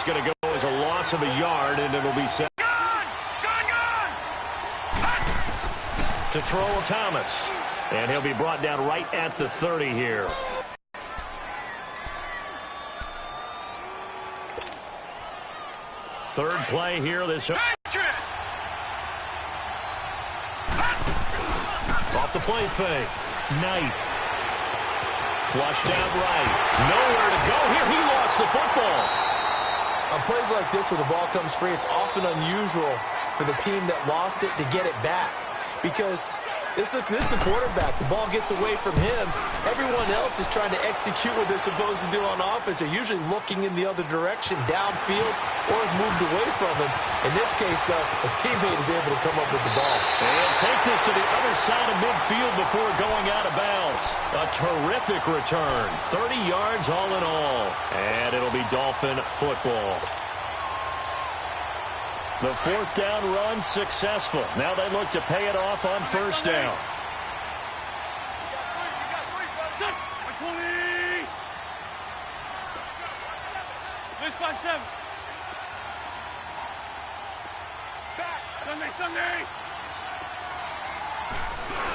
going to go as a loss of a yard, and it'll be set. To Terrell Thomas. And he'll be brought down right at the 30 here. Third play here. This off the play fake. Knight. Flushed out right. Nowhere to go here. He lost the football. On plays like this where the ball comes free, it's often unusual for the team that lost it to get it back. Because this is the quarterback. The ball gets away from him. Everyone else is trying to execute what they're supposed to do on offense. They're usually looking in the other direction, downfield, or have moved away from him. In this case, though, a teammate is able to come up with the ball. And take this to the other side of midfield before going out of bounds. A terrific return. 30 yards all in all. And it'll be Dolphin football. The fourth down run successful. Now they look to pay it off on first down.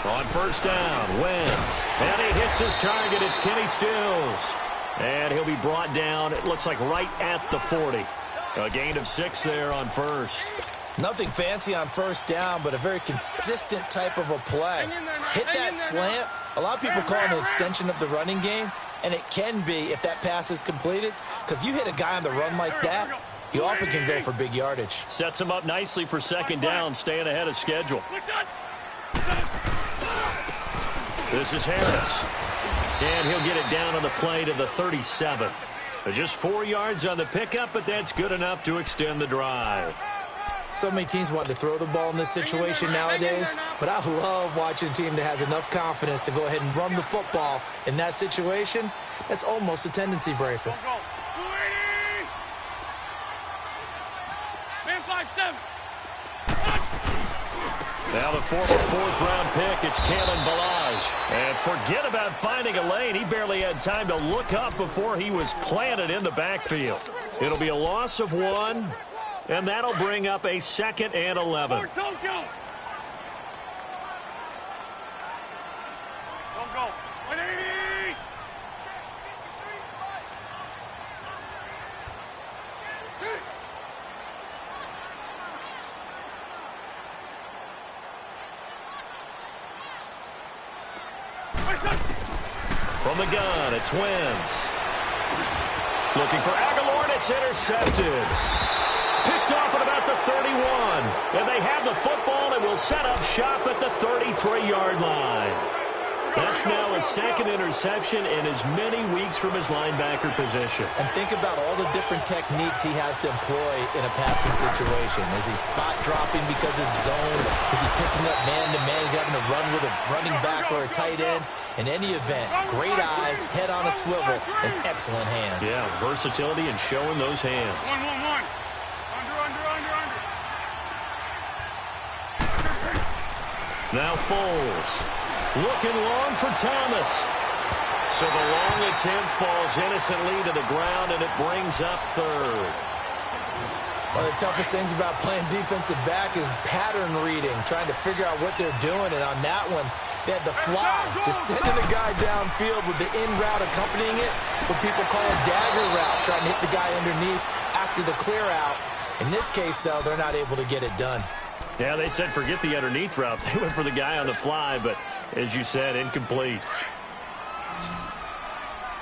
On first down, Wentz. And he hits his target. It's Kenny Stills. And he'll be brought down, it looks like, right at the 40. A gain of 6 there on first. Nothing fancy on first down, but a very consistent type of a play. Hit that slant. A lot of people call it an extension of the running game, and it can be if that pass is completed, because you hit a guy on the run like that, he often can go for big yardage. Sets him up nicely for second down, staying ahead of schedule. This is Harris. And he'll get it down on the play to the 37. Just 4 yards on the pickup, but that's good enough to extend the drive. So many teams want to throw the ball in this situation nowadays, but I love watching a team that has enough confidence to go ahead and run the football. In that situation, that's almost a tendency breaker. Now the former fourth-round pick, it's Kalen Ballage. And forget about finding a lane. He barely had time to look up before he was planted in the backfield. It'll be a loss of 1, and that'll bring up a 2nd and 11. Don't go. From the gun, it's Wentz. Looking for Aguilar, and it's intercepted. Picked off at about the 31. And they have the football and will set up shop at the 33-yard line. That's now his 2nd interception in as many weeks from his linebacker position. And think about all the different techniques he has to employ in a passing situation. Is he spot dropping because it's zone? Is he picking up man-to-man? Is he having to run with a running back or a tight end? In any event, great eyes, head on a swivel, and excellent hands. Yeah, versatility and showing those hands. Under. Now Foles. Looking long for Thomas. So the long attempt falls innocently to the ground, and it brings up 3rd. One of the toughest things about playing defensive back is pattern reading, trying to figure out what they're doing. And on that one, they had the fly, just sending the guy downfield with the in route accompanying it, what people call a dagger route, trying to hit the guy underneath after the clear out. In this case, though, they're not able to get it done. Yeah, they said forget the underneath route. They went for the guy on the fly, but as you said, incomplete.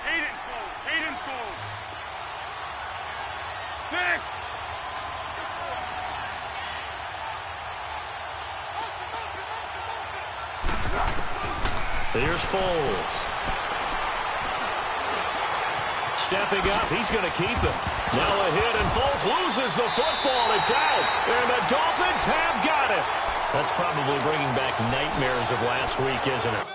Hayden goes. Pick. Here's Foles. Stepping up, he's going to keep it. Now a hit, and Foles loses the football. It's out, and the Dolphins have got it. That's probably bringing back nightmares of last week, isn't it?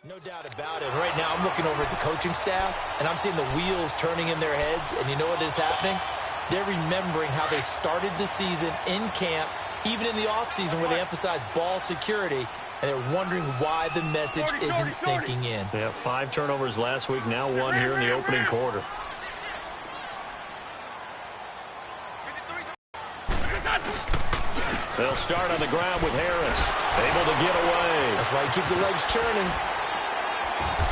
No doubt about it. Right now, I'm looking over at the coaching staff, and I'm seeing the wheels turning in their heads. And you know what is happening? They're remembering how they started the season in camp, even in the offseason where they emphasized ball security, and they're wondering why the message isn't sinking in. They have 5 turnovers last week, now 1 here in the opening quarter. They'll start on the ground with Harris. Able to get away. That's why you keep the legs churning.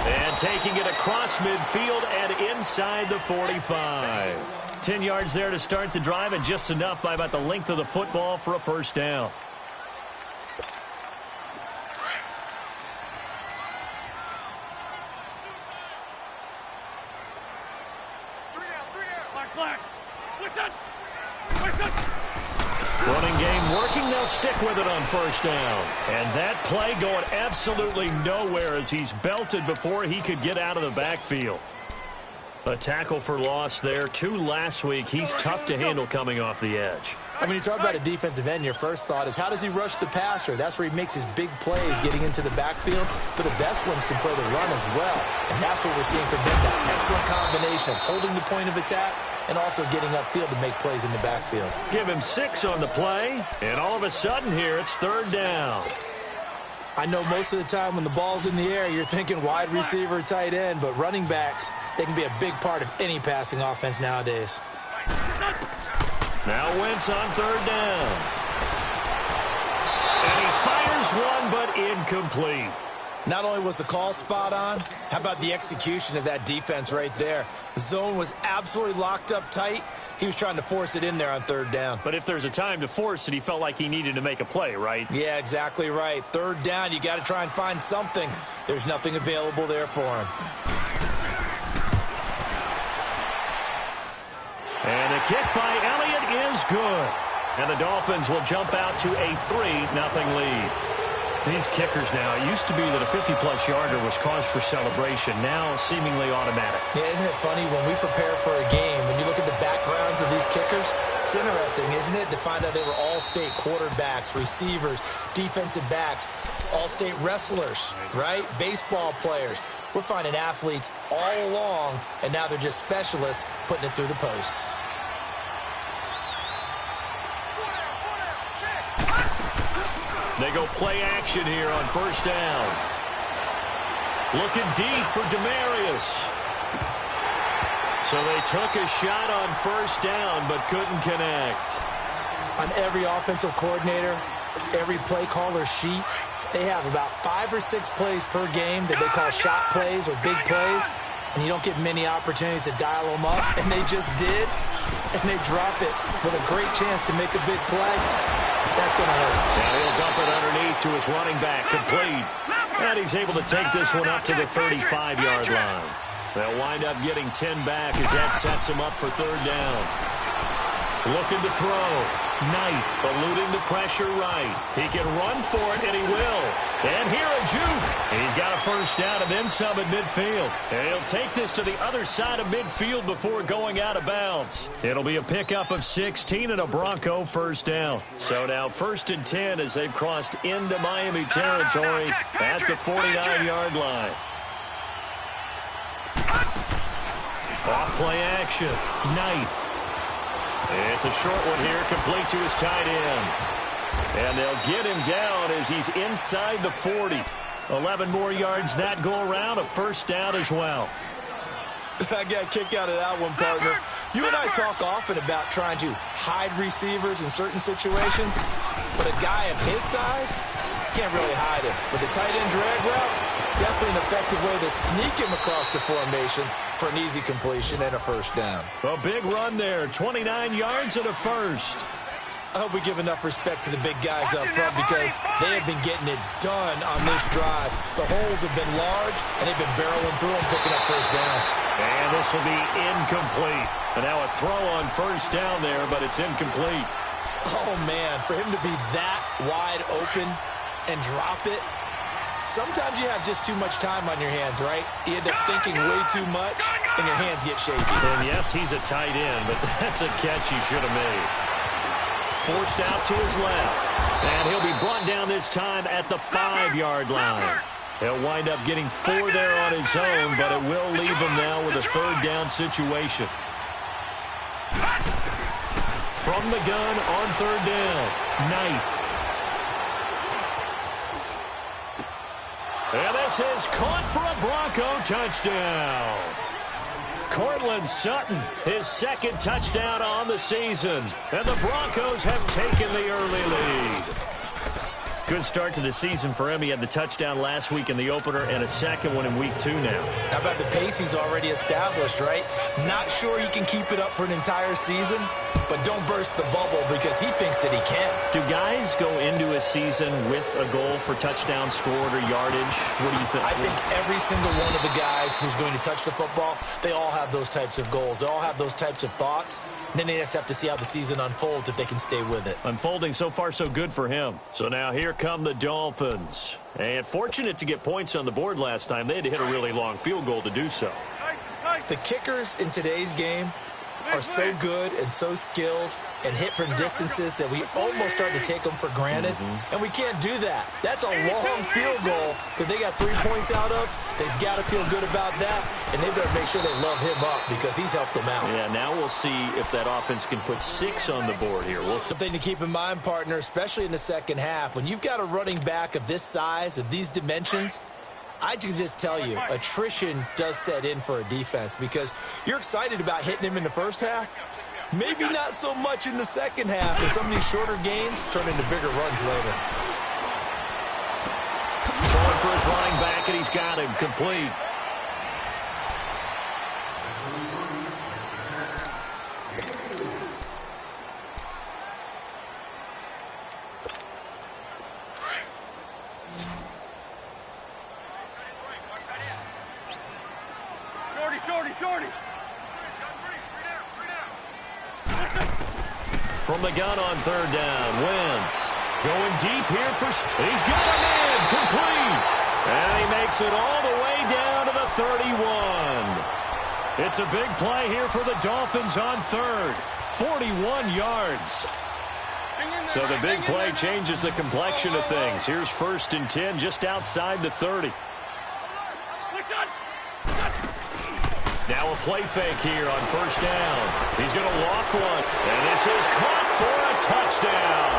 And taking it across midfield and inside the 45. 10 yards there to start the drive, and just enough by about the length of the football for a first down. Running game working, they'll stick with it on first down. And that play going absolutely nowhere as he's belted before he could get out of the backfield. A tackle for loss there. 2 last week. He's tough to handle coming off the edge. And when you talk about a defensive end, your first thought is, how does he rush the passer? That's where he makes his big plays getting into the backfield. But the best ones can play the run as well. And that's what we're seeing from him, that excellent combination of holding the point of attack and also getting upfield to make plays in the backfield. Give him 6 on the play, and all of a sudden here it's 3rd down. I know most of the time when the ball's in the air, you're thinking wide receiver, tight end, but running backs, they can be a big part of any passing offense nowadays. Now Wentz on 3rd down. And he fires one, but incomplete. Not only was the call spot on, how about the execution of that defense right there? The zone was absolutely locked up tight. He was trying to force it in there on 3rd down. But if there's a time to force it, he felt like he needed to make a play, right? Yeah, exactly right. 3rd down, you got to try and find something. There's nothing available there for him. And the kick by Elliott is good. And the Dolphins will jump out to a 3-0 lead. These kickers now, it used to be that a 50-plus yarder was cause for celebration. Now seemingly automatic. Yeah, isn't it funny when we prepare for a game, when you look at the backgrounds of these kickers, it's interesting, isn't it, to find out they were all-state quarterbacks, receivers, defensive backs, all-state wrestlers, right? Baseball players. We're finding athletes all along, and now they're just specialists putting it through the posts. They go play action here on 1st down. Looking deep for Demarius. So they took a shot on 1st down but couldn't connect. On every offensive coordinator, every play caller sheet, they have about 5 or 6 plays per game that they call shot plays or big plays, and you don't get many opportunities to dial them up, and they just did, and they dropped it with a great chance to make a big play. That's going to hurt. Now he'll dump it underneath to his running back, complete. And he's able to take this one up to the 35-yard line. They'll wind up getting 10 back as that sets him up for 3rd down. Looking to throw. Knight eluding the pressure right. He can run for it, and he will. And here a juke. He's got a 1st down and then some at midfield. And he'll take this to the other side of midfield before going out of bounds. It'll be a pickup of 16 and a Bronco 1st down. So now 1st and 10 as they've crossed into Miami territory at the 49-yard line. Off play action. Knight. It's a short one here, complete to his tight end. And they'll get him down as he's inside the 40. 11 more yards that go around, a 1st down as well. I got a kick out of that one, partner. You and I talk often about trying to hide receivers in certain situations, but a guy of his size can't really hide him. With the tight end drag route, definitely an effective way to sneak him across the formation for an easy completion and a 1st down. A big run there, 29 yards and a 1st. I hope we give enough respect to the big guys up front because they have been getting it done on this drive. The holes have been large, and they've been barreling through them, picking up 1st downs. And this will be incomplete. And now a throw on 1st down there, but it's incomplete. Oh, man, for him to be that wide open and drop it, sometimes you have just too much time on your hands, right? You end up thinking way too much, and your hands get shaky. And yes, he's a tight end, but that's a catch he should have made. Forced out to his left. And he'll be brought down this time at the 5-yard line. He'll wind up getting 4 there on his own, but it will leave him now with a third down situation. From the gun on third down, Knight. And this is caught for a Bronco touchdown. Cortland Sutton, his second touchdown on the season. And the Broncos have taken the early lead. Good start to the season for him. He had the touchdown last week in the opener and a second one in week 2 now. How about the pace he's already established, right? Not sure he can keep it up for an entire season, but don't burst the bubble because he thinks that he can. Do guys go into a season with a goal for touchdown scored or yardage? What do you think? I think every single one of the guys who's going to touch the football, they all have those types of goals. They all have those types of thoughts. And then they just have to see how the season unfolds if they can stay with it. Unfolding so far so good for him. So now here come the Dolphins. And fortunate to get points on the board last time. They had to hit a really long field goal to do so. The kickers in today's game are so good and so skilled and hit from distances that we almost start to take them for granted. And we can't do that. That's a long field goal that they got 3 points out of. They've got to feel good about that, and they better make sure they love him up because he's helped them out. Yeah, now we'll see if that offense can put 6 on the board here. Something to keep in mind, partner, especially in the second half. When you've got a running back of this size, of these dimensions, I can just tell you, attrition does set in for a defense because you're excited about hitting him in the first half. Maybe not so much in the second half, and some of these shorter gains turn into bigger runs later. Going for his running back, and he's got him complete. Shorty. From the gun on third down, Wentz going deep here for... He's got a man complete. And he makes it all the way down to the 31. It's a big play here for the Dolphins on third. 41 yards. So the big play changes the complexion of things. Here's 1st and 10 just outside the 30. Now a play fake here on first down. He's going to loft one. And this is caught for a touchdown.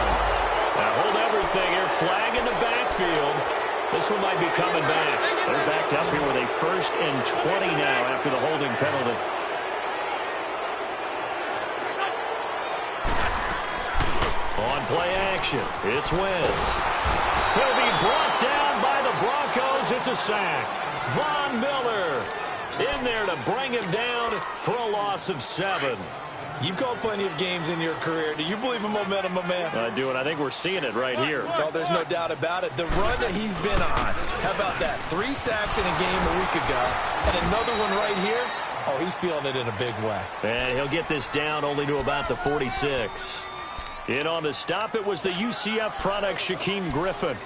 Now hold everything here. Flag in the backfield. This one might be coming back. They're backed up here with a 1st and 20 now after the holding penalty. On play action, it's Wentz. He'll be brought down by the Broncos. It's a sack. Von Miller in there to bring him down for a loss of 7. You've called plenty of games in your career. Do you believe in momentum, my man? I do, and I think we're seeing it right here. No, there's no doubt about it. The run that he's been on, how about that? 3 sacks in a game a week ago, and another one right here. Oh, he's feeling it in a big way. And he'll get this down only to about the 46. In on the stop, it was the UCF product, Shaquem Griffin.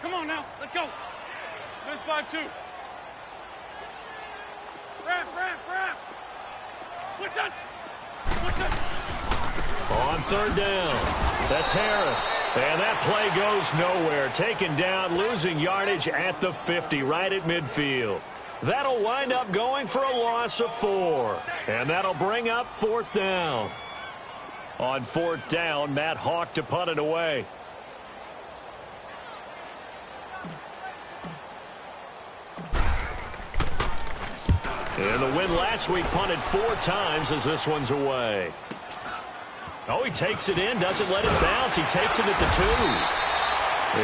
Come on now. Let's go. There's 5-2. Wrap. What's that? On third down, that's Harris. And that play goes nowhere. Taken down, losing yardage at the 50, right at midfield. That'll wind up going for a loss of 4. And that'll bring up 4th down. On 4th down, Matt Hawk to punt it away. And the win last week punted 4 times as this one's away. Oh, he takes it in, doesn't let it bounce. He takes it at the 2.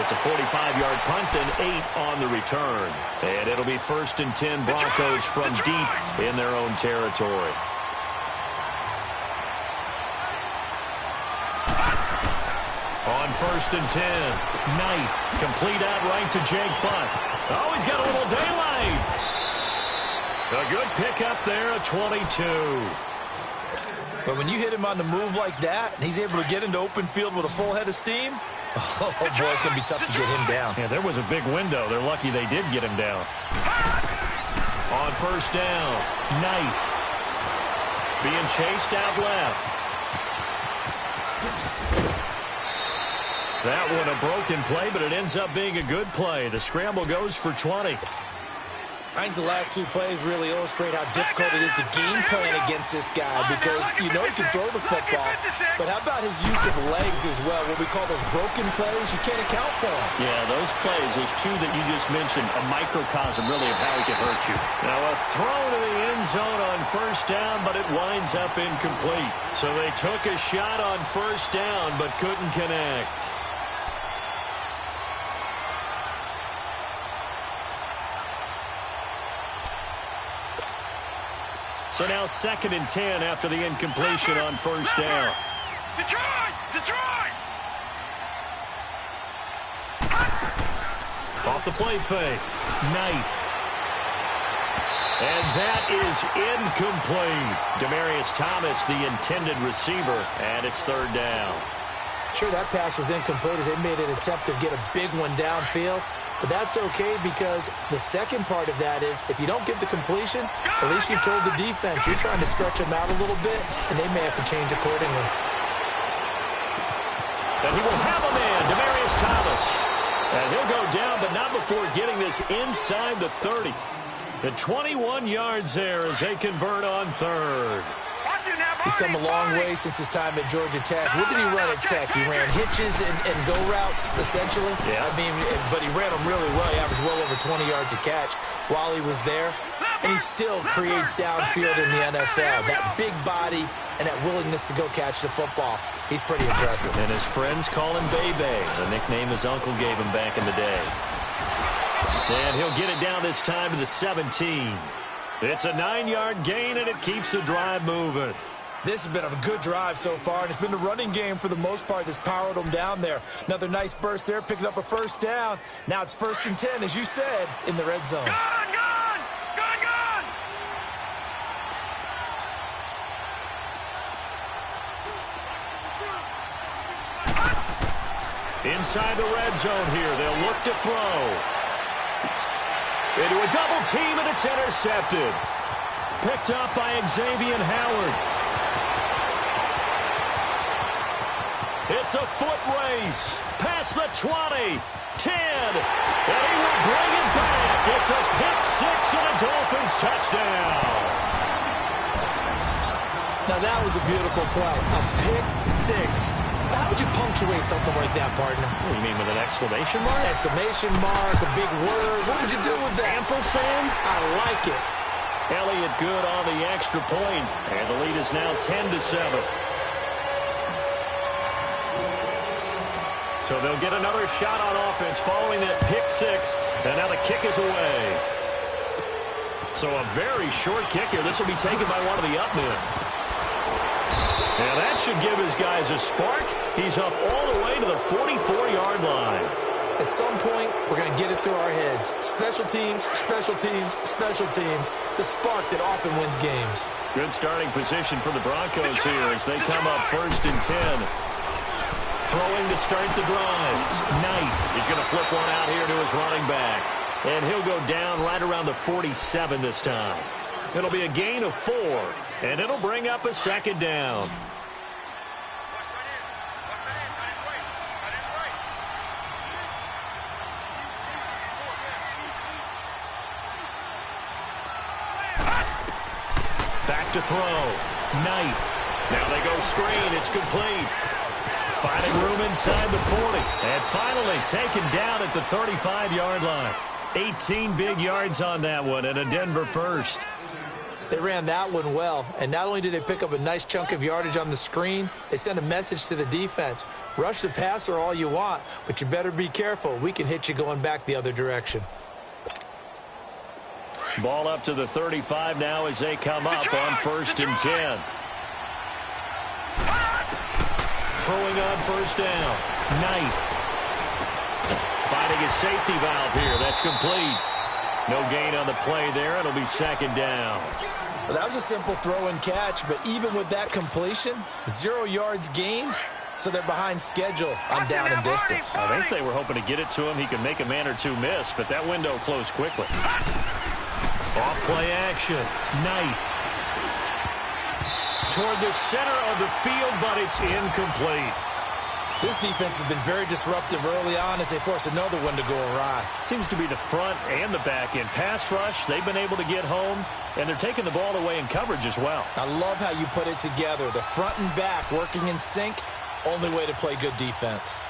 It's a 45-yard punt, then 8 on the return. And it'll be 1st and 10 Broncos from deep in their own territory. On 1st and 10, Knight, complete out right to Jake Butt. Oh, he's got a little daylight. A good pickup there, a 22. But when you hit him on the move like that, and he's able to get into open field with a full head of steam, oh, boy, it's going to be tough to get him down. Yeah, there was a big window. They're lucky they did get him down. On 1st down, Knight being chased out left. That one a broken play, but it ends up being a good play. The scramble goes for 20. I think the last two plays really illustrate how difficult it is to game plan against this guy because you know he can throw the football, but how about his use of legs as well? What we call those broken plays, you can't account for them. Yeah, those plays, those two that you just mentioned, a microcosm really of how he can hurt you. Now a throw to the end zone on first down, but it winds up incomplete. So they took a shot on first down, but couldn't connect. So now 2nd and 10 after the incompletion on first down. Detroit! Off the play fake. Knight. And that is incomplete. Demaryius Thomas, the intended receiver, and it's 3rd down. Sure, that pass was incomplete as they made an attempt to get a big one downfield. But that's okay because the second part of that is if you don't get the completion, at least you've told the defense you're trying to stretch them out a little bit, and they may have to change accordingly. And he will have a man, Demaryius Thomas. And he'll go down, but not before getting this inside the 30. The 21 yards there as they convert on 3rd. He's come a long way since his time at Georgia Tech. What did he run at Tech? He ran hitches and go routes, essentially. Yeah. I mean, but he ran them really well. He averaged well over 20 yards a catch while he was there. And he still creates downfield in the NFL. That big body and that willingness to go catch the football. He's pretty impressive. And his friends call him Bebe, the nickname his uncle gave him back in the day. And he'll get it down this time to the 17. It's a 9-yard gain, and it keeps the drive moving. This has been a good drive so far, and it's been the running game for the most part that's powered them down there. Another nice burst there, picking up a first down. Now it's 1st and 10, as you said, in the red zone. Gone! Inside the red zone here, they'll look to throw. Into a double team, and it's intercepted. Picked up by Xavier Howard. It's a foot race. Past the 20, 10, and he will bring it back. It's a pick six and a Dolphins touchdown. Now that was a beautiful play. A pick six. How would you punctuate something like that, partner? What do you mean, with an exclamation mark? Exclamation mark, a big word. What would you do with that? Ampersand? I like it. Elliott good on the extra point, and the lead is now 10-7. So they'll get another shot on offense following that pick six, and now the kick is away. So a very short kick here. This will be taken by one of the up men. And that should give his guys a spark. He's up all the way to the 44-yard line. At some point, we're going to get it through our heads. Special teams, special teams, special teams. The spark that often wins games. Good starting position for the Broncos here as they come up 1st and 10. Throwing to start the drive. Knight is going to flip one out here to his running back. And he'll go down right around the 47 this time. It'll be a gain of 4, and it'll bring up a 2nd down. Back to throw. Knight. Now they go screen. It's complete. Finding room inside the 40. And finally taken down at the 35-yard line. 18 big yards on that one, and a Denver first. They ran that one well, and not only did they pick up a nice chunk of yardage on the screen, they sent a message to the defense. Rush the passer all you want, but you better be careful. We can hit you going back the other direction. Ball up to the 35 now as they come up on 1st and 10. Throwing on 1st down. Knight. Finding a safety valve here. That's complete. No gain on the play there. It'll be 2nd down. Well, that was a simple throw and catch, but even with that completion, 0 yards gained, so they're behind schedule on down and distance. I think they were hoping to get it to him. He could make a man or two miss, but that window closed quickly. Off play action. Knight. Toward the center of the field, but it's incomplete. This defense has been very disruptive early on as they force another one to go awry. Seems to be the front and the back end. Pass rush, they've been able to get home, and they're taking the ball away in coverage as well. I love how you put it together. The front and back working in sync, only way to play good defense.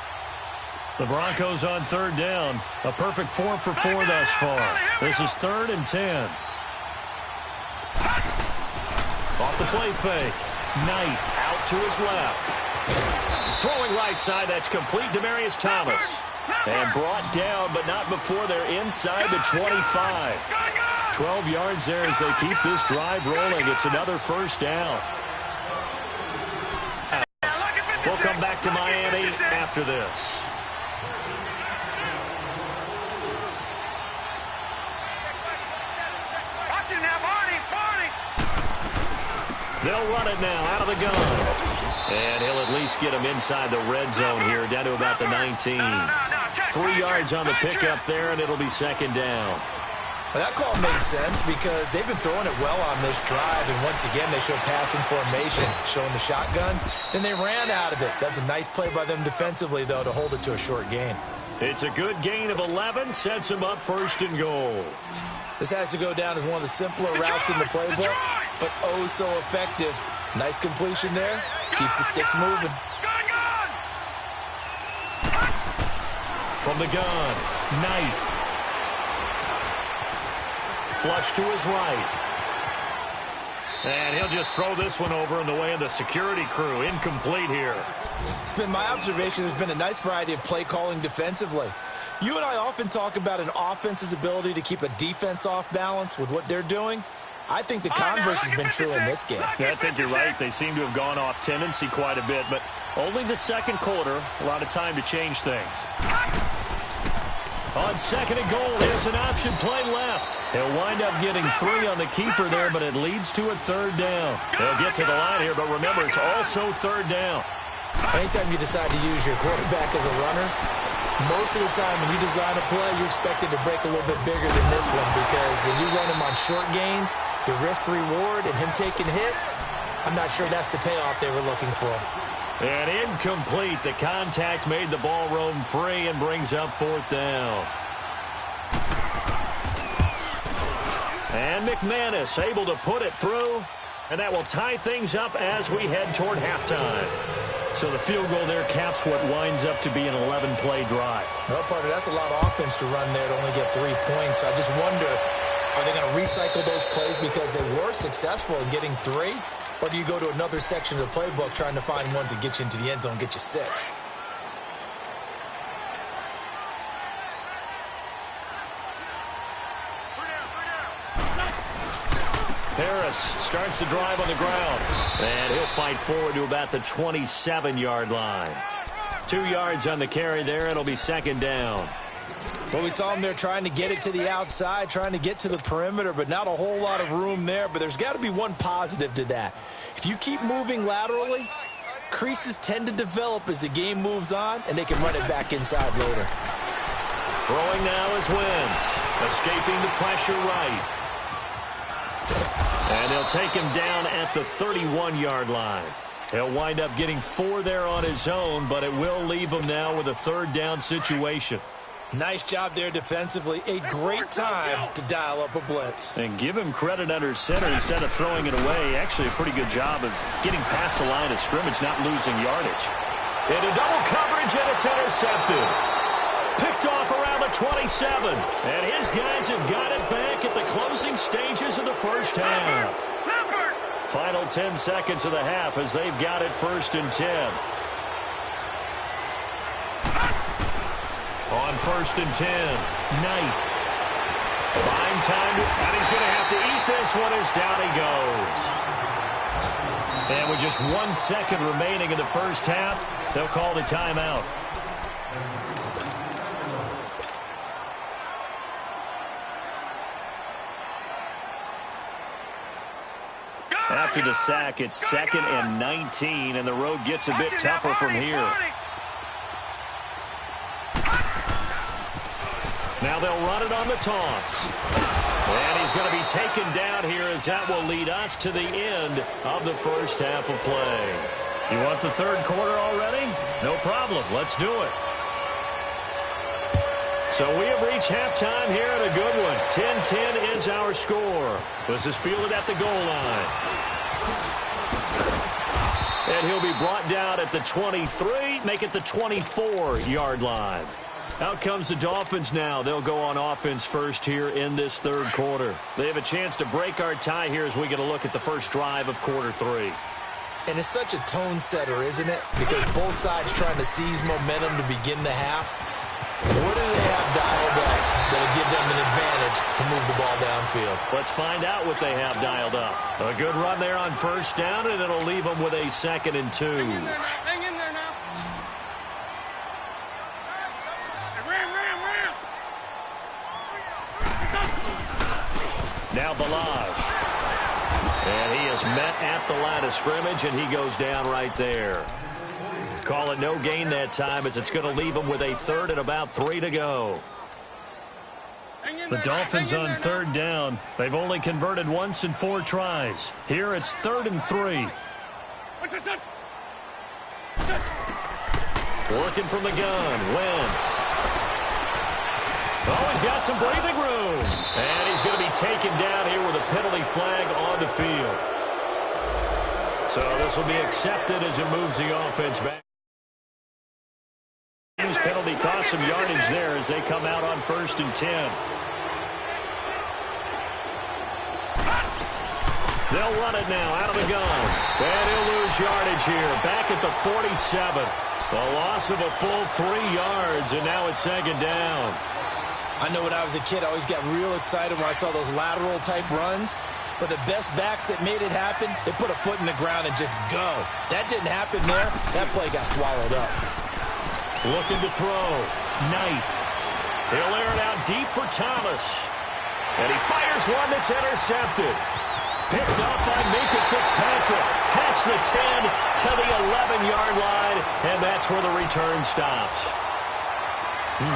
The Broncos on third down. A perfect 4 for 4 thus far. This is 3rd and 10. Off the play fake. Knight out to his left. Throwing right side, that's complete. Demaryius Thomas. And brought down, but not before they're inside the 25. 12 yards there as they keep this drive rolling. It's another first down. We'll come back to Miami after this. They'll run it now out of the gun. And he'll at least get him inside the red zone here, down to about the 19. 3 yards on the pickup there, and it'll be second down. Well, that call makes sense because they've been throwing it well on this drive, and once again they show passing formation, showing the shotgun. Then they ran out of it. That's a nice play by them defensively, though, to hold it to a short gain. It's a good gain of 11, sets them up 1st and goal. This has to go down as one of the simpler routes in the playbook, but oh so effective. Nice completion there. Keeps the sticks moving. From the gun, Knight. Flush to his right. And he'll just throw this one over in the way of the security crew. Incomplete here. It's been my observation there's been a nice variety of play calling defensively. You and I often talk about an offense's ability to keep a defense off balance with what they're doing. I think the converse has been true in this game. Yeah, I think you're right. They seem to have gone off tendency quite a bit, but only the second quarter, a lot of time to change things. On 2nd and goal, here's an option play left. He'll wind up getting 3 on the keeper there, but it leads to a 3rd down. They'll get to the line here, but remember, it's also 3rd down. Anytime you decide to use your quarterback as a runner, most of the time when you design a play, you're expected to break a little bit bigger than this one because when you run him on short gains, your risk-reward and him taking hits, I'm not sure that's the payoff they were looking for. And incomplete. The contact made the ball roam free and brings up 4th down. And McManus able to put it through, and that will tie things up as we head toward halftime. So the field goal there caps what winds up to be an 11-play drive. Well, partner, that's a lot of offense to run there to only get 3 points. I just wonder, are they going to recycle those plays because they were successful in getting 3? Or do you go to another section of the playbook trying to find ones that get you into the end zone, get you 6? Harris starts the drive on the ground. And he'll fight forward to about the 27-yard line. 2 yards on the carry there. It'll be 2nd down. Well, we saw him there trying to get it to the outside, trying to get to the perimeter, but not a whole lot of room there. But there's got to be one positive to that. If you keep moving laterally, creases tend to develop as the game moves on, and they can run it back inside later. Throwing now is Wentz. Escaping the pressure right. And they'll take him down at the 31-yard line. He'll wind up getting 4 there on his own, but it will leave him now with a 3rd down situation. Nice job there defensively. A great time to dial up a blitz. And give him credit under center instead of throwing it away. Actually a pretty good job of getting past the line of scrimmage, not losing yardage. Into double coverage, and it's intercepted. Picked off around the 27. And his guys have got it back at the closing stages of the first half. Final 10 seconds of the half as they've got it 1st and 10. On 1st and 10, Knight. Buying time, and he's going to have to eat this one as down he goes. And with just 1 second remaining in the first half, they'll call the timeout. After the sack, it's 2nd and 19, and the road gets a bit tougher from here. Now they'll run it on the toss. And he's going to be taken down here as that will lead us to the end of the first half of play. You want the third quarter already? No problem. Let's do it. So we have reached halftime here in a good one. 10-10 is our score. This is fielded at the goal line. And he'll be brought down at the 23, make it the 24-yard line. Out comes the Dolphins now. They'll go on offense first here in this third quarter. They have a chance to break our tie here as we get a look at the first drive of quarter 3. And it's such a tone setter, isn't it? Because both sides trying to seize momentum to begin the half. What do they have dialed up that'll give them an advantage to move the ball downfield? Let's find out what they have dialed up. A good run there on first down, and it'll leave them with a 2nd and 2. Hang in there now. Ram. Now Balaj. And he is met at the line of scrimmage, and he goes down right there. Call it no gain that time as it's going to leave him with a 3rd and about 3 to go. The Dolphins on 3rd down. They've only converted once in 4 tries. Here it's 3rd and 3. Working from the gun, Wentz. Oh, he's got some breathing room. And he's going to be taken down here with a penalty flag on the field. So this will be accepted as it moves the offense back. This penalty cost some yardage there as they come out on 1st and 10. They'll run it now out of the gun. And he'll lose yardage here. Back at the 47. A loss of a full 3 yards, and now it's 2nd down. I know when I was a kid, I always got real excited when I saw those lateral-type runs. But the best backs that made it happen, they put a foot in the ground and just go. That didn't happen there. That play got swallowed up. Looking to throw. Knight. He'll air it out deep for Thomas. And he fires one that's intercepted. Picked up by Minka Fitzpatrick. Past the 10 to the 11-yard line. And that's where the return stops.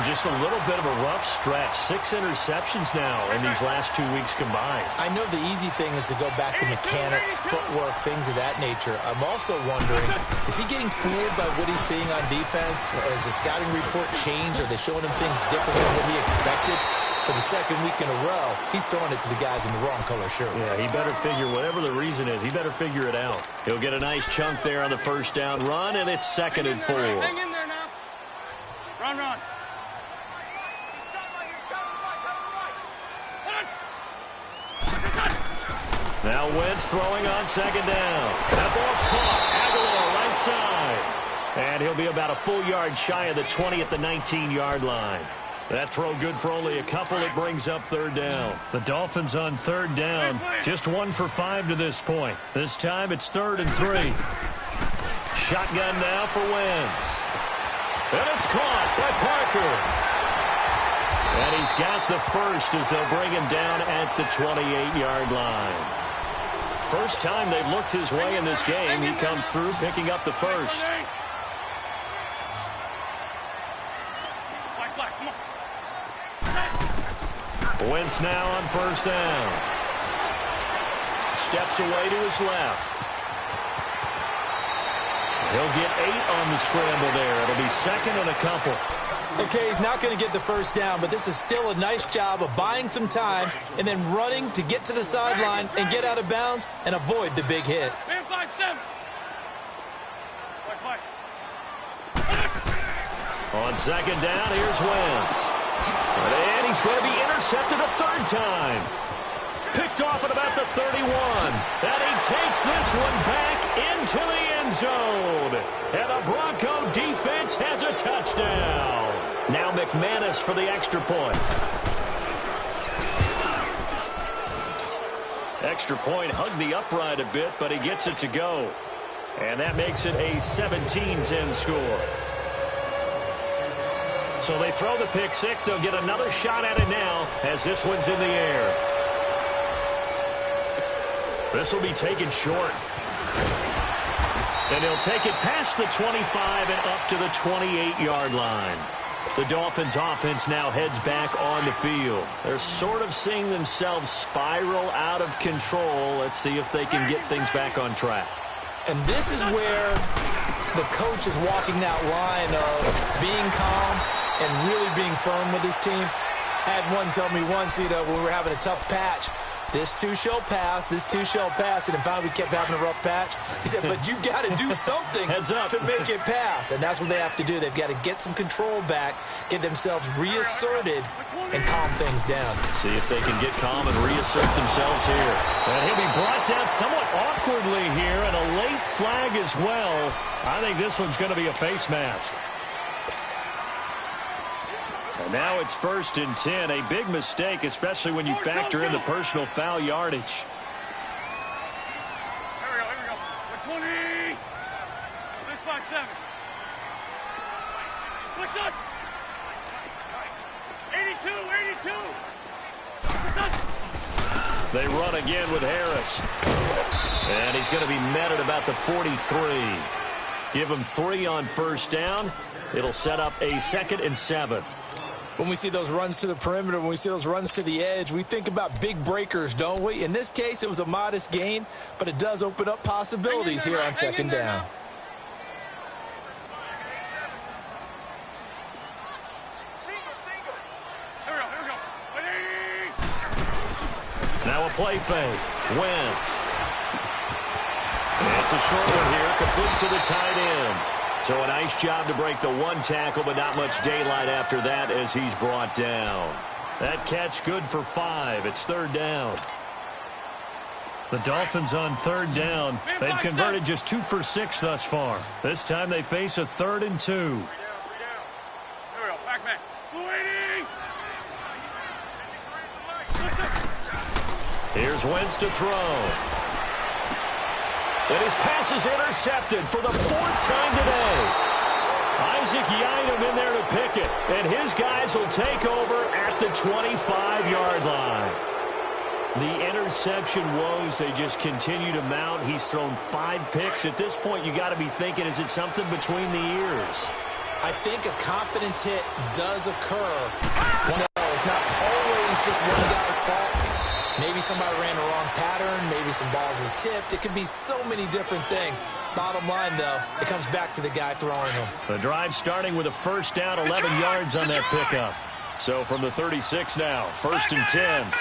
Just a little bit of a rough stretch. 6 interceptions now in these last 2 weeks combined. I know the easy thing is to go back to mechanics, footwork, things of that nature. I'm also wondering, is he getting fooled by what he's seeing on defense? Has the scouting report changed? Are they showing him things different than what he expected? For the 2nd week in a row, he's throwing it to the guys in the wrong color shirts. Yeah, he better figure, whatever the reason is, he better figure it out. He'll get a nice chunk there on the 1st down run, and it's 2nd and 4. Hang in there now. Run. Now Wentz throwing on 2nd down. That ball's caught. Aguilar right side. And he'll be about a full yard shy of the 20 at the 19-yard line. That throw good for only a couple. It brings up 3rd down. The Dolphins on 3rd down. Just 1 for 5 to this point. This time it's 3rd and 3. Shotgun now for Wentz. And it's caught by Parker. And he's got the 1st as they'll bring him down at the 28-yard line. First time they've looked his way in this game. He comes through picking up the 1st. Wentz now on 1st down. Steps away to his left. He'll get 8 on the scramble there. It'll be 2nd and a couple. Okay, he's not going to get the 1st down, but this is still a nice job of buying some time and then running to get to the sideline and get out of bounds and avoid the big hit. Man 5-7. On 2nd down, here's Wentz. And he's going to be intercepted a 3rd time. Picked off at about the 31. And he takes this one back into the end zone. And the Bronco defense has a touchdown. Now McManus for the extra point. Extra point hugged the upright a bit, but he gets it to go. And that makes it a 17-10 score. So they throw the pick 6. They'll get another shot at it now as this one's in the air. This will be taken short. And he'll take it past the 25 and up to the 28-yard line. The Dolphins offense now heads back on the field. They're sort of seeing themselves spiral out of control. Let's see if they can get things back on track. And this is where the coach is walking that line of being calm and really being firm with his team. I had one tell me once, when we were having a tough patch, this too shall pass, this too shall pass, and then finally we kept having a rough patch. He said, but you got to do something to make it pass, and that's what they have to do. They've got to get some control back, get themselves reasserted, and calm things down. See if they can get calm and reassert themselves here. And he'll be brought down somewhat awkwardly here, and a late flag as well. I think this one's going to be a face mask. And now it's 1st and 10. A big mistake, especially when you factor in the personal foul yardage. Here we go. 20. This 5-7. What's up? 82. They run again with Harris. And he's going to be met at about the 43. Give him 3 on 1st down. It'll set up a 2nd and 7. When we see those runs to the perimeter, when we see those runs to the edge, we think about big breakers, don't we? In this case, it was a modest gain, but it does open up possibilities here on 2nd down. Here we go. Now a play fake. Wentz. It's a short one here, complete to the tight end. So a nice job to break the 1 tackle, but not much daylight after that as he's brought down. That catch good for 5. It's 3rd down. The Dolphins on 3rd down. They've converted just 2 for 6 thus far. This time they face a 3rd and 2. Here we go. Back. 280. Here's Wentz to throw. And his pass is intercepted for the 4th time today. Isaac Yiadom in there to pick it. And his guys will take over at the 25-yard line. The interception woes, they just continue to mount. He's thrown 5 picks. At this point, you got to be thinking, is it something between the ears? I think a confidence hit does occur. It's not always just one guy's fault. Maybe somebody ran the wrong pattern. Maybe some balls were tipped. It could be so many different things. Bottom line, though, it comes back to the guy throwing them. The drive starting with a 1st down, 11 yards on that pickup. So from the 36 now, 1st and 10.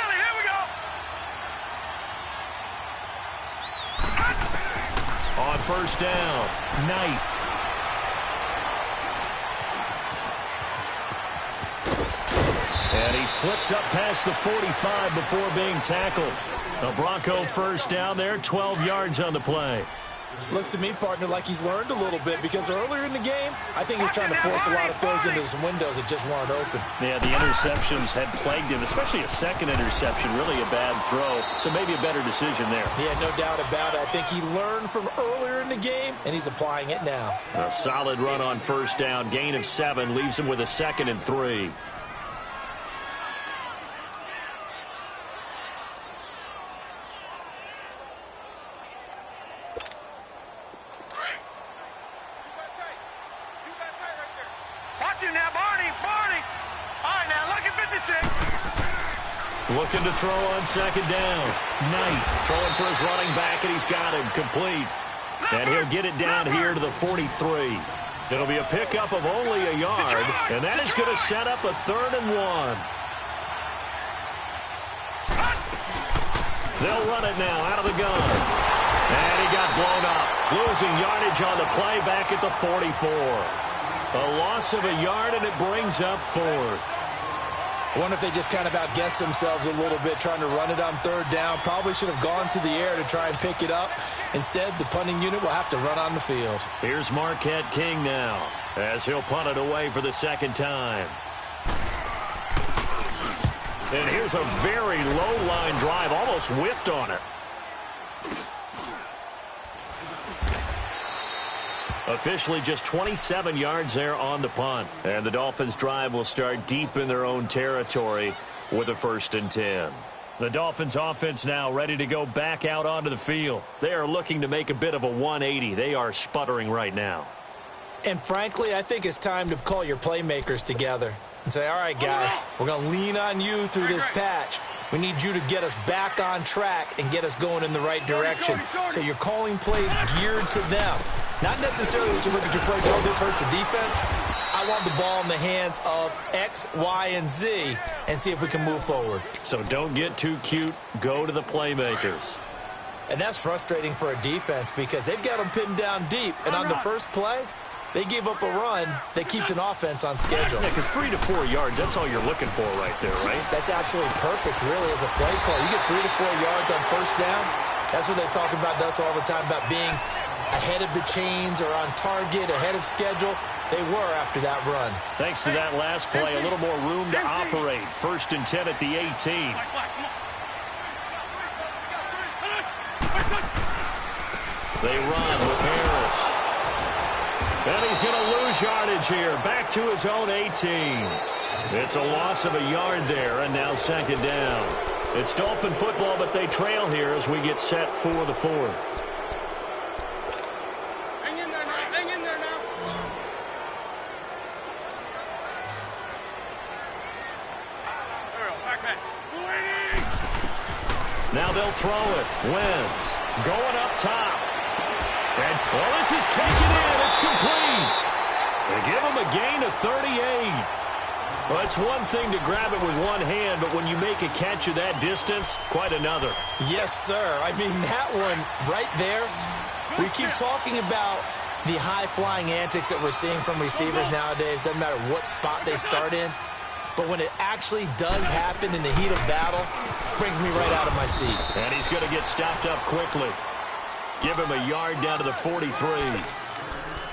On 1st down, Knight. And he slips up past the 45 before being tackled. A Bronco 1st down there, 12 yards on the play. Looks to me, partner, like he's learned a little bit because earlier in the game, I think he was trying to force a lot of throws into some windows that just weren't open. Yeah, the interceptions had plagued him, especially a 2nd interception, really a bad throw. So maybe a better decision there. Yeah, no doubt about it. I think he learned from earlier in the game, and he's applying it now. A solid run on 1st down, gain of 7, leaves him with a 2nd and 3. Looking to throw on 2nd down. Knight throwing for his running back, and he's got him complete. And he'll get it down here to the 43. It'll be a pickup of only a yard, and that is going to set up a 3rd and 1. They'll run it now out of the gun. And he got blown up. Losing yardage on the play back at the 44. A loss of a yard, and it brings up 4th. I wonder if they just kind of outguessed themselves a little bit trying to run it on 3rd down. Probably should have gone to the air to try and pick it up. Instead, the punting unit will have to run on the field. Here's Marquette King now as he'll punt it away for the 2nd time. And here's a very low-line drive, almost whiffed on it. Officially just 27 yards there on the punt. And the Dolphins' drive will start deep in their own territory with a 1st and 10. The Dolphins' offense now ready to go back out onto the field. They are looking to make a bit of a 180. They are sputtering right now. And frankly, I think it's time to call your playmakers together and say, all right, guys, we're going to lean on you through this patch. We need you to get us back on track and get us going in the right direction. So you're calling plays geared to them. Not necessarily that you look at your plays, oh, this hurts the defense. I want the ball in the hands of X, Y, and Z and see if we can move forward. So don't get too cute. Go to the playmakers. And that's frustrating for a defense because they've got them pinned down deep. And on the first play, they gave up a run that keeps an offense on schedule. Yeah, because 3 to 4 yards, that's all you're looking for right there, right? That's absolutely perfect, really, as a play call. You get 3 to 4 yards on first down. That's what they talk about us all the time, about being ahead of the chains or on target, ahead of schedule. They were after that run. Thanks to that last play, a little more room to operate. 1st and 10 at the 18. They run with Harris. And he's going to lose yardage here. Back to his own 18. It's a loss of a yard there, and now 2nd down. It's Dolphin football, but they trail here as we get set for the 4th. Hang in there now. Hang in there now. There we go. Back. Now they'll throw it. Wentz going up top. And, well, this is taken in. It's complete. They give him a gain of 38. Well, it's one thing to grab it with one hand, but when you make a catch of that distance, quite another. Yes, sir. I mean, that one right there, we keep talking about the high-flying antics that we're seeing from receivers nowadays. Doesn't matter what spot they start in. But when it actually does happen in the heat of battle, it brings me right out of my seat. And he's going to get stopped up quickly. Give him a yard down to the 43.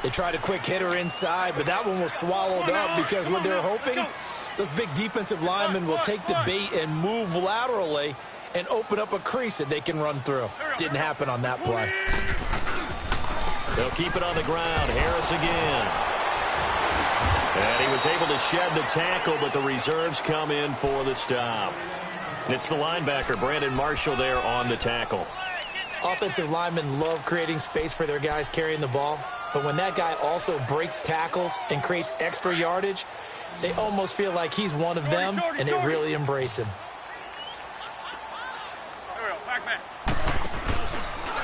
They tried a quick hitter inside, but that one was swallowed up because what they're hoping, those big defensive linemen will take the bait and move laterally and open up a crease that they can run through. Didn't happen on that play. They'll keep it on the ground. Harris again. And he was able to shed the tackle, but the reserves come in for the stop. It's the linebacker, Brandon Marshall, there on the tackle. Offensive linemen love creating space for their guys carrying the ball, but when that guy also breaks tackles and creates extra yardage, they almost feel like he's one of them, and they really embrace him. There we go. Back.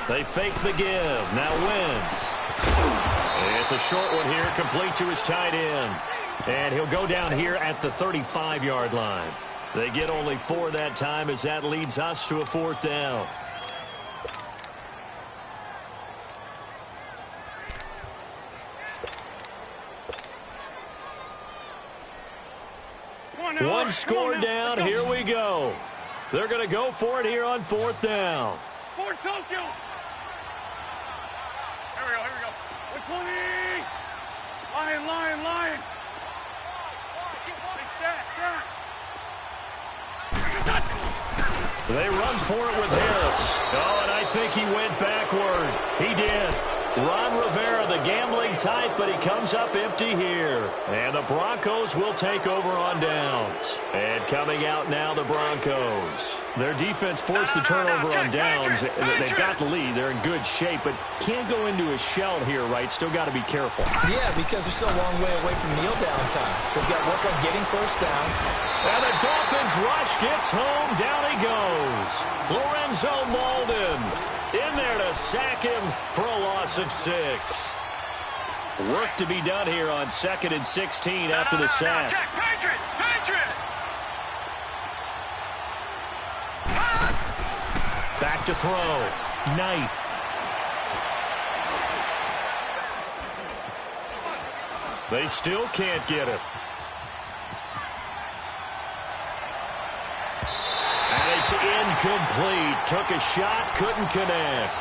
They fake the give. Now Wentz. It's a short one here, complete to his tight end. And he'll go down here at the 35-yard line. They get only 4 that time as that leads us to a 4th down. One score down. Here we go. They're going to go for it here on 4th down. Fort Tokyo. Here we go. 20. Lion. They run for it with Harris. Oh, and I think he went backward. He did. Ron Rivera, the gambling type, but he comes up empty here. And the Broncos will take over on downs. And coming out now, the Broncos. Their defense forced the turnover on downs. They've got the lead. They're in good shape, but can't go into a shell here, right? Still got to be careful. Yeah, because they're still a long way away from kneel down time. So they've got to work on getting first downs. And the Dolphins rush gets home. Down he goes. Lorenzo Molden in there to sack him for a loss of 6. Work to be done here on 2nd and 16 after the sack. Patriot! Back to throw. Knight. They still can't get it. And it's incomplete. Took a shot, couldn't connect.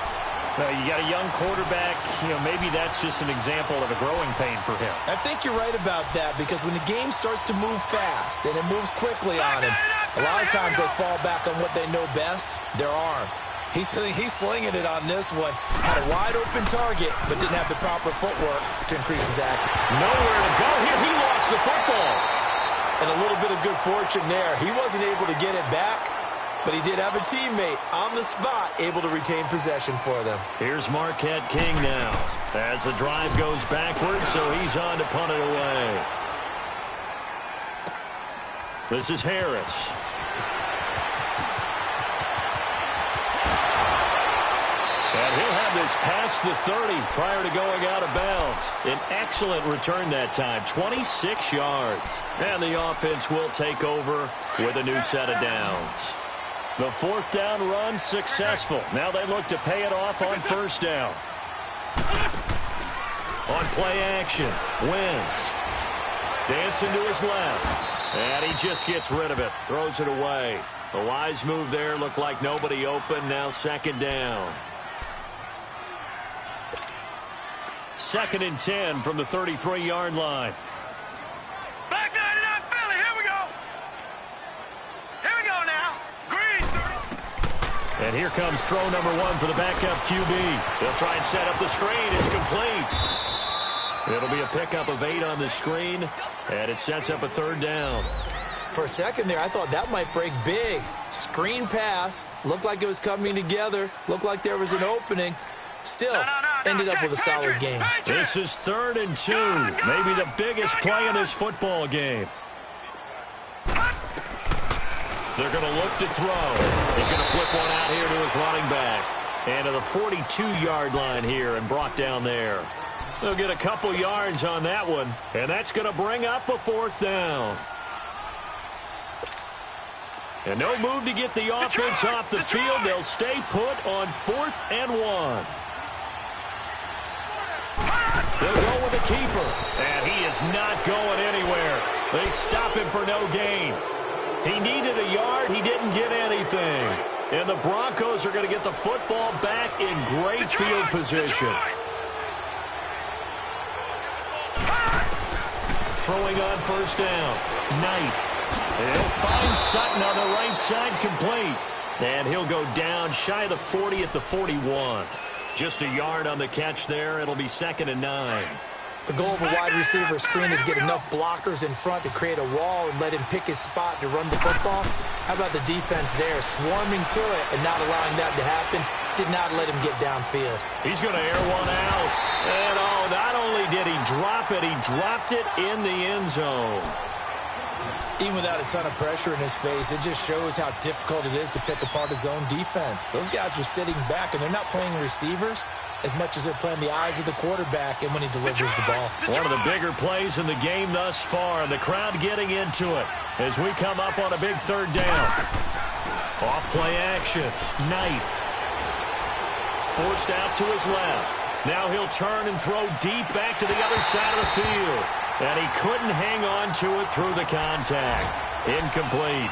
You got a young quarterback, maybe that's just an example of a growing pain for him. I think you're right about that because when the game starts to move fast and it moves quickly on him, a lot of times they fall back on what they know best, their arm. He's slinging it on this one. Had a wide open target, but didn't have the proper footwork to increase his accuracy. Nowhere to go here. He lost the football. And a little bit of good fortune there. He wasn't able to get it back, but he did have a teammate on the spot able to retain possession for them. Here's Marquette King now as the drive goes backwards, so he's on to punt it away. This is Harris. is past the 30 prior to going out of bounds. An excellent return that time, 26 yards. And the offense will take over with a new set of downs. The fourth down run successful. Now they look to pay it off on first down. On play action, Wentz. Dancing to his left. And he just gets rid of it. Throws it away. A wise move there. Looked like nobody open. Now second down. 2nd and 10 from the 33-yard line. Back 99 Philly. Here we go. Here we go now. Green. And here comes throw number 1 for the backup QB. They'll try and set up the screen. It's complete. It'll be a pickup of 8 on the screen, and it sets up a third down. For a second there, I thought that might break big. Screen pass. Looked like it was coming together. Looked like there was an opening. Still, ended up with a solid game. This is 3rd and 2. Maybe the biggest play in this football game. They're going to look to throw. He's going to flip one out here to his running back. And to the 42-yard line here and brought down there. They'll get a couple yards on that one, and that's going to bring up a 4th down. And no move to get the offense off the field. They'll stay put on 4th and 1. They'll go with the keeper, and he is not going anywhere. They stop him for no gain. He needed a yard. He didn't get anything. And the Broncos are going to get the football back in great field position. Throwing on first down. Knight. He'll find Sutton on the right side, complete. And he'll go down shy of the 40 at the 41. Just a yard on the catch there. It'll be 2nd and 9. The goal of a wide receiver screen is get enough blockers in front to create a wall and let him pick his spot to run the football. How about the defense there, swarming to it and not allowing that to happen? Did not let him get downfield. He's going to air one out. And, oh, not only did he drop it, he dropped it in the end zone. Even without a ton of pressure in his face, it just shows how difficult it is to pick apart his own defense. Those guys are sitting back, and they're not playing receivers as much as they're playing the eyes of the quarterback and when he delivers the ball. One of the bigger plays in the game thus far, and the crowd getting into it as we come up on a big third down. Off play action. Knight. Forced out to his left. Now he'll turn and throw deep back to the other side of the field. And he couldn't hang on to it through the contact. Incomplete.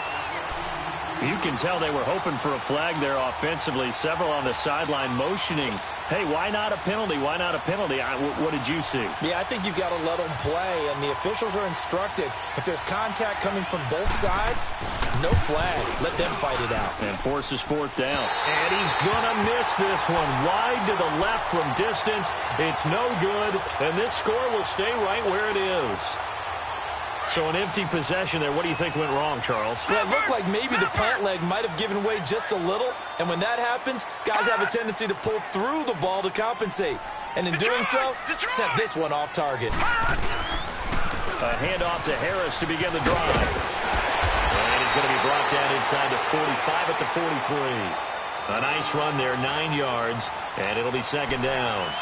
You can tell they were hoping for a flag there offensively. Several on the sideline motioning. Hey, why not a penalty? Why not a penalty? What did you see? Yeah, I think you've got to let them play, and the officials are instructed. If there's contact coming from both sides, no flag. Let them fight it out. And forces 4th down. And he's going to miss this one. Wide to the left from distance. It's no good, and this score will stay right where it is. So an empty possession there. What do you think went wrong, Charles? Well, it looked like maybe the plant leg might have given way just a little. And when that happens, guys have a tendency to pull through the ball to compensate. And in doing so, sent this one off target. A handoff to Harris to begin the drive. And he's going to be brought down inside the 45 at the 43. A nice run there, 9 yards. And it'll be 2nd down.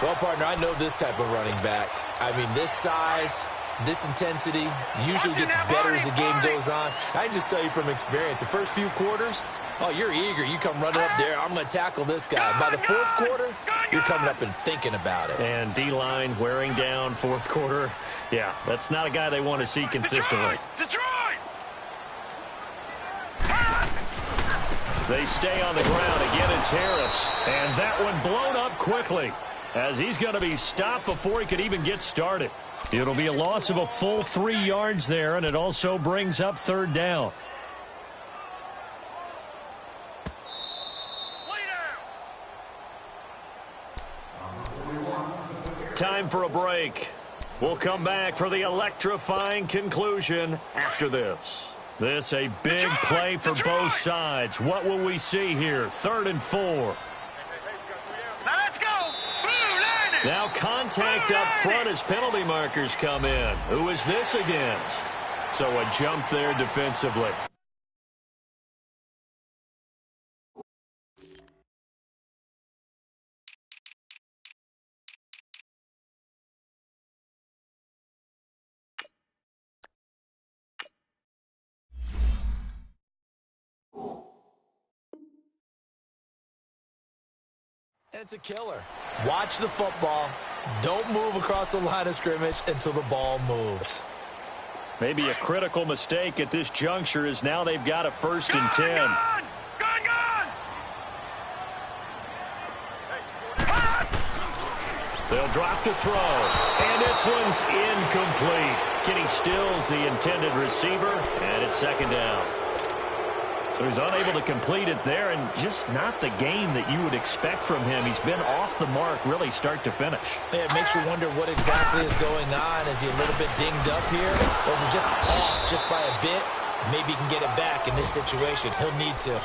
Well, partner, I know this type of running back. I mean, this size, this intensity usually gets better as the game goes on. I can just tell you from experience, the first few quarters, oh, you're eager. You come running up there, I'm going to tackle this guy. By the 4th quarter, you're coming up and thinking about it. And D-line wearing down 4th quarter. Yeah, that's not a guy they want to see consistently. Detroit! They stay on the ground. Again, it's Harris. And that one blown up quickly as he's going to be stopped before he could even get started. It'll be a loss of a full 3 yards there, and it also brings up 3rd down. Time for a break. We'll come back for the electrifying conclusion after this. This a big play for both sides. What will we see here? 3rd and 4. Now let's go. Now contact up front as penalty markers come in. Who is this against? So a jump there defensively. And it's a killer. Watch the football. Don't move across the line of scrimmage until the ball moves. Maybe a critical mistake at this juncture is now they've got a 1st and 10. Gone! They'll drop to throw. And this one's incomplete. Kenny Stills the intended receiver, and it's 2nd down. So he's unable to complete it there, and just not the game that you would expect from him. He's been off the mark really start to finish. Yeah, it makes you wonder what exactly is going on. Is he a little bit dinged up here? Or is he just off just by a bit? Maybe he can get it back in this situation. He'll need to.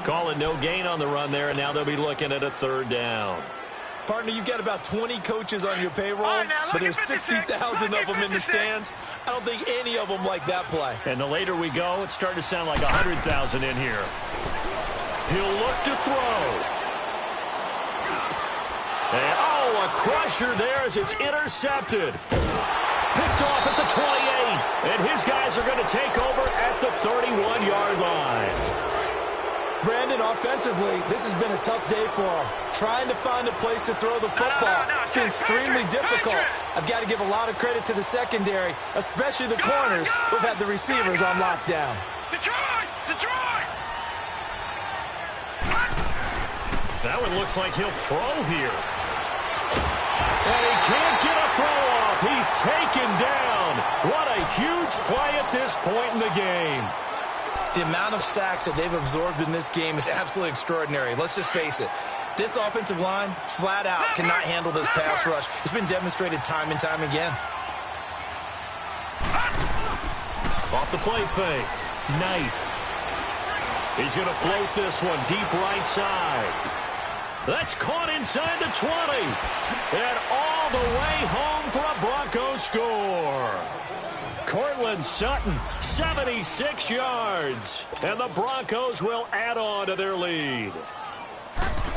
Calling no gain on the run there, and now they'll be looking at a 3rd down. Partner, you've got about 20 coaches on your payroll, but there's 60,000 of them in the stands. I don't think any of them like that play. And the later we go, it's starting to sound like 100,000 in here. He'll look to throw. And, a crusher there as it's intercepted. Picked off at the 28. And his guys are going to take over at the 31-yard line. Brandon, offensively, this has been a tough day for him. Trying to find a place to throw the football. It's been extremely difficult. I've got to give a lot of credit to the secondary, especially the corners who've had the receivers on lockdown. Detroit! That one looks like he'll throw here. And he can't get a throw off. He's taken down. What a huge play at this point in the game. The amount of sacks that they've absorbed in this game is absolutely extraordinary. Let's just face it. This offensive line, flat out, cannot handle this pass rush. It's been demonstrated time and time again. Off the play fake. Knight. He's going to float this one deep right side. That's caught inside the 20. And all the way home for a Broncos score. Cortland Sutton, 76 yards. And the Broncos will add on to their lead.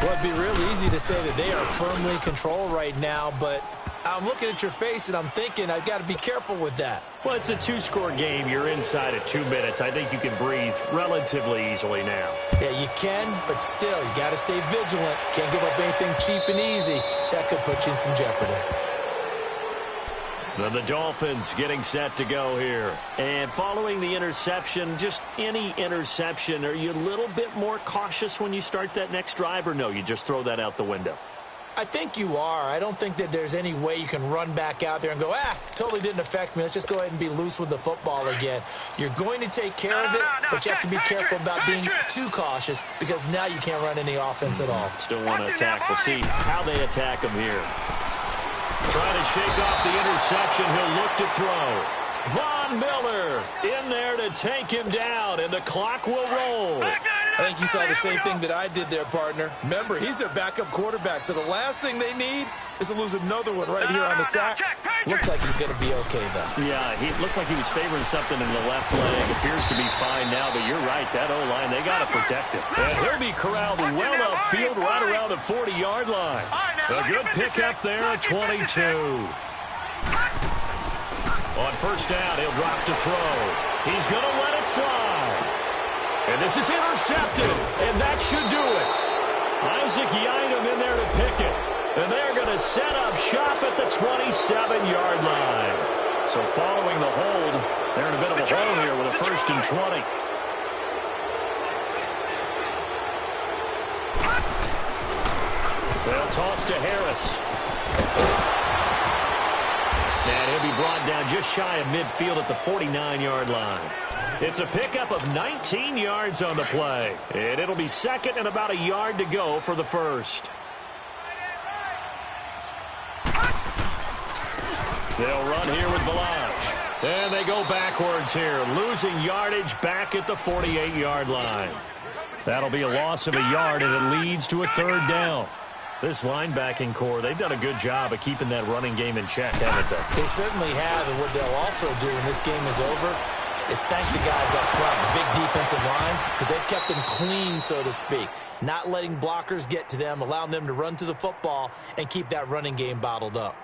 Well, it'd be real easy to say that they are firmly in control right now, but I'm looking at your face and I'm thinking I've got to be careful with that. Well, it's a 2-score game. You're inside at 2 minutes. I think you can breathe relatively easily now. Yeah, you can, but still, you got to stay vigilant. Can't give up anything cheap and easy. That could put you in some jeopardy. Then the Dolphins getting set to go here. And following the interception, just any interception, are you a little bit more cautious when you start that next drive, or no, you just throw that out the window? I think you are. I don't think that there's any way you can run back out there and go, totally didn't affect me. Let's just go ahead and be loose with the football again. You're going to take care of it, but you have to be careful about being too cautious because now you can't run any offense at all. Still want to attack. We'll see how they attack him here. Trying to shake off the interception. He'll look to throw. Von Miller in there to take him down, and the clock will roll. I think you saw the same thing that I did there, partner. Remember, he's their backup quarterback, so the last thing they need is to lose another one right here on the sack. Looks like he's going to be okay, though. Yeah, he looked like he was favoring something in the left leg. Appears to be fine now, but you're right. That O-line, they got to protect him. And he'll be corralled well upfield right around the 40-yard line. A good pickup there at 22. On 1st down, he'll drop to throw. He's going to let it fly. And this is intercepted, and that should do it. Isaac Yiadom in there to pick it. And they're going to set up shop at the 27-yard line. So following the hold, they're in a bit of a hole here with a 1st and 20. They'll toss to Harris. And he'll be brought down just shy of midfield at the 49-yard line. It's a pickup of 19 yards on the play. And it'll be 2nd and about a yard to go for the 1st. They'll run here with Balazs. And they go backwards here, losing yardage back at the 48-yard line. That'll be a loss of a yard, and it leads to a 3rd down. This linebacking core, they've done a good job of keeping that running game in check, haven't they? They certainly have, and what they'll also do when this game is over is thank the guys up front, the big defensive line, because they've kept them clean, so to speak. Not letting blockers get to them, allowing them to run to the football and keep that running game bottled up.